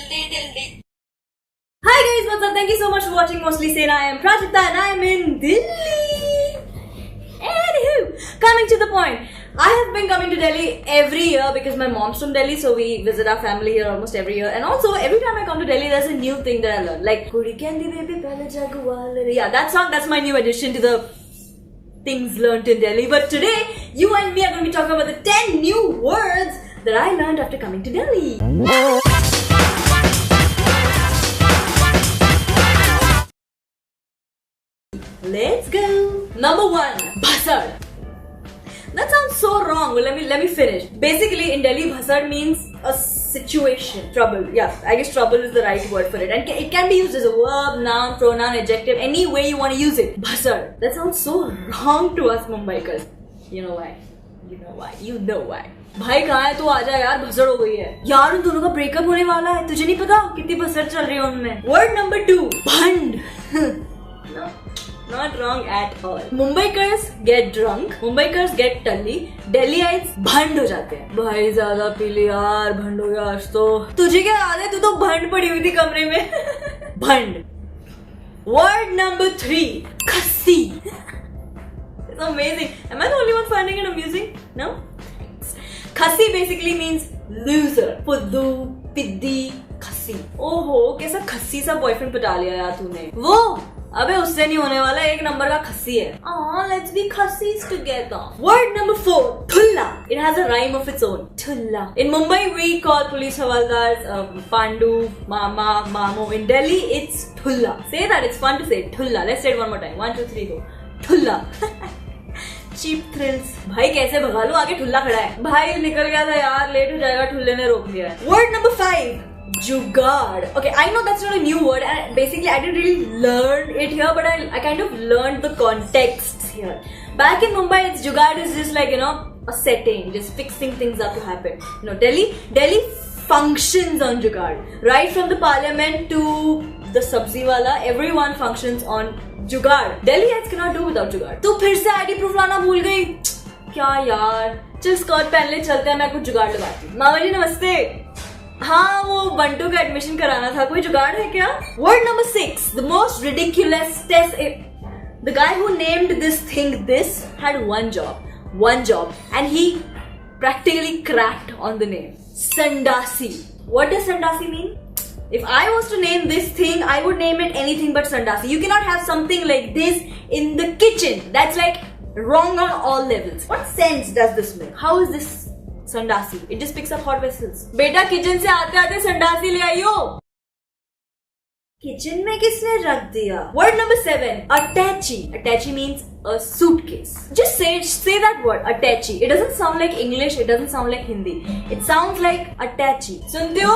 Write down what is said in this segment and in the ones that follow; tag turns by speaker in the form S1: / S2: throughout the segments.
S1: Hi guys, what's up? Thank you so much for watching Mostly Sane. I am Prajakta and I am in Delhi. Anywho, coming to the point. I have been coming to Delhi every year because my mom's from Delhi, so we visit our family here almost every year. And also, every time I come to Delhi, there's a new thing that I learn. Like, Kudi Candy Baby Pehla Jaguar. Yeah, that song, that's my new addition to the things learned in Delhi. But today, you and me are going to be talking about the 10 new words that I learned after coming to Delhi. Let's go. Number 1, Bhasad. That sounds so wrong. Well, let me finish. Basically, in Delhi, Bhasad means a situation, trouble. Yeah, I guess trouble is the right word for it. And it can be used as a verb, noun, pronoun, adjective, any way you want to use it. Bhasad. That sounds so wrong to us Mumbaikars. You know why? You know why. भाई कहाँ है तू? आजा यार, भसड़ हो गई है यार, उन दोनों का ब्रेकअप होने वाला है, तुझे नहीं पता कितनी भसड़ चल रही है उनमें. Word number 2, भंड. No, not wrong at all. Mumbaikars get drunk, Mumbaikars get टल्ली, Delhiites भंड हो जाते हैं. भाई ज्यादा पी ली यार, भंड हो गया आज तो. तुझे क्या याद है, तू तो भंड पड़ी हुई थी कमरे में. भंड. Word number 3, खस्सी. It's amazing. Am I the only one finding it amusing? No? Khasi basically means loser. Fuddu, piddi, khasi. ओहो, कैसा खस्सी सा बॉयफ्रेंड पटा लिया यार तूने. वो अबे उससे नहीं होने वाला, एक नंबर का खस्सी है. Let's be khassis together. Word number 4, thulla. It has a rhyme of its own. Thulla. In Mumbai we call police havaldars Pandu, Mama, Mamo. In Delhi it's thulla. Say that, it's fun to say thulla. Let's say it one more time. 1, 2, 3 go. Thulla. Cheap thrills. भाई कैसे भगा लूं, आगे ठुल्ला खड़ा है. भाई निकल गया था यार, लेट हो जाएगा, ठुल्ले ने रोक लिया. Word number 5, जुगाड़. Okay, I know that's not a new word and basically I didn't really learn it here, but I kind of learned the context here. Back in Mumbai, it's jugaad is just like, a setting, just fixing things up to happen. Delhi functions on jugaad. Right from the parliament to the sabzi wala, everyone functions on जुगाड़. Delhiites cannot do without जुगाड़. तू फिर से ID proof लाना भूल गई क्या यार? चल स्कर्ट पहन ले, चलते हैं, मैं कुछ जुगाड़ लगाती हूँ. मामा जी नमस्ते. हाँ, वो बंटू का एडमिशन कराना था, कोई जुगाड़ है क्या? Word number 6, the most ridiculous test. The guy who named this thing had one job, and he practically cracked on the name. Sandasi. What does Sandasi mean? If I was to name this thing, I would name it anything but Sandasi. You cannot have something like this in the kitchen. That's like wrong on all levels. What sense does this make? How is this Sandasi? It just picks up hot vessels. बेटा kitchen से आते आते संडासी ले आइयो. Kitchen में किसने रख दिया? Word number 7, attache. Attache means a suitcase. Just say that word, attache. It doesn't sound like English, it doesn't sound like Hindi. It sounds like attache. सुनते हो?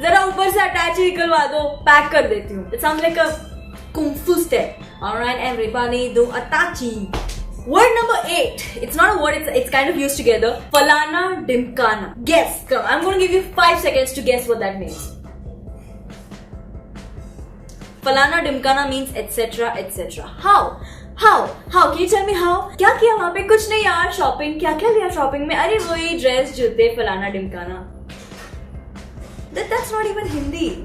S1: जरा ऊपर से attache निकलवा दो, पैक कर देती हूँ. It sounds like a kung fu step. Alright, everybody do attache. Word number 8. It's not a word, it's kind of used together. Falana dimkana. Guess. Come, I'm going to give you 5 seconds to guess what that means. Falana dimkana means etc. etc. How? Can you tell me how? क्या किया वहाँ पे? कुछ नहीं यार, shopping. क्या लिया shopping में? अरे वही ड्रेस, जूते, फलाना डिमकाना. That's not even Hindi.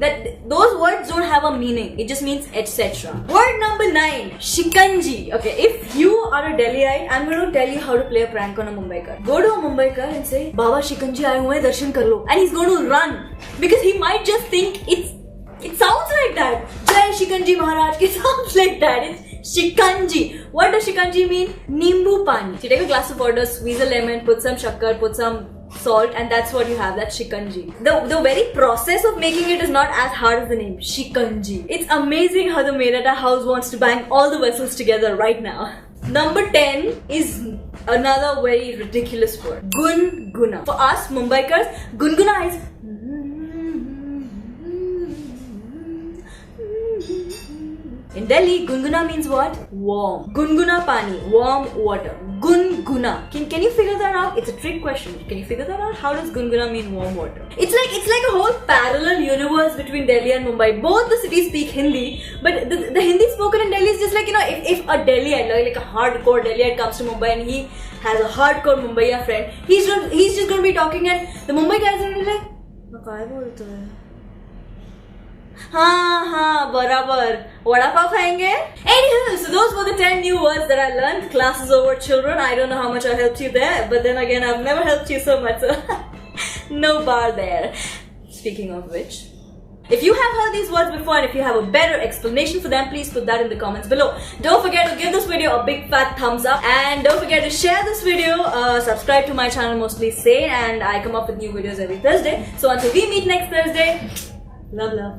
S1: Those words don't have a meaning. It just means etc. Word number 9, shikanji. Okay, if you are a Delhiite, I'm going to tell you how to play a prank on a Mumbaikar. Go to a Mumbaikar and say, Baba shikanji आए हुए हैं, दर्शन कर लो. And he's going to run because he might just think it sounds like that. Jai Shikanji Maharaj. It sounds like that. It's shikanji. What does shikanji mean? Nimbu pani. So you take a glass of water, squeeze a lemon, put some shakkar, put some salt, and that's what you have. That's shikanji. The very process of making it is not as hard as the name. Shikanji. It's amazing how the Merata house wants to bang all the vessels together right now. Number 10 is another very ridiculous word. Gunguna. For us Mumbaikars, gunguna is in Delhi, gunguna means what? Warm. Gunguna pani, warm water. Gunguna. Can you figure that out? It's a trick question. Can you figure that out? How does gunguna mean warm water? It's like a whole parallel universe between Delhi and Mumbai. Both the cities speak Hindi, but the Hindi spoken in Delhi is just like, if a Delhiite, like a hardcore Delhiite comes to Mumbai and he has a hardcore Mumbaiya friend, he's just going to be talking and the Mumbai guys are going to be like, "क्या बोलते हैं?" हाँ बराबर वड़ा पाव खाएंगे. Anywho, so those were the 10 new words that I learned. Class is over, children. I don't know how much I helped you there, but then again, I've never helped you so much, so no bar there. Speaking of which, if you have heard these words before and if you have a better explanation for them, please put that in the comments below. Don't forget to give this video a big fat thumbs up, and don't forget to share this video, subscribe to my channel Mostly Sane, and I come up with new videos every Thursday. So until we meet next Thursday, love.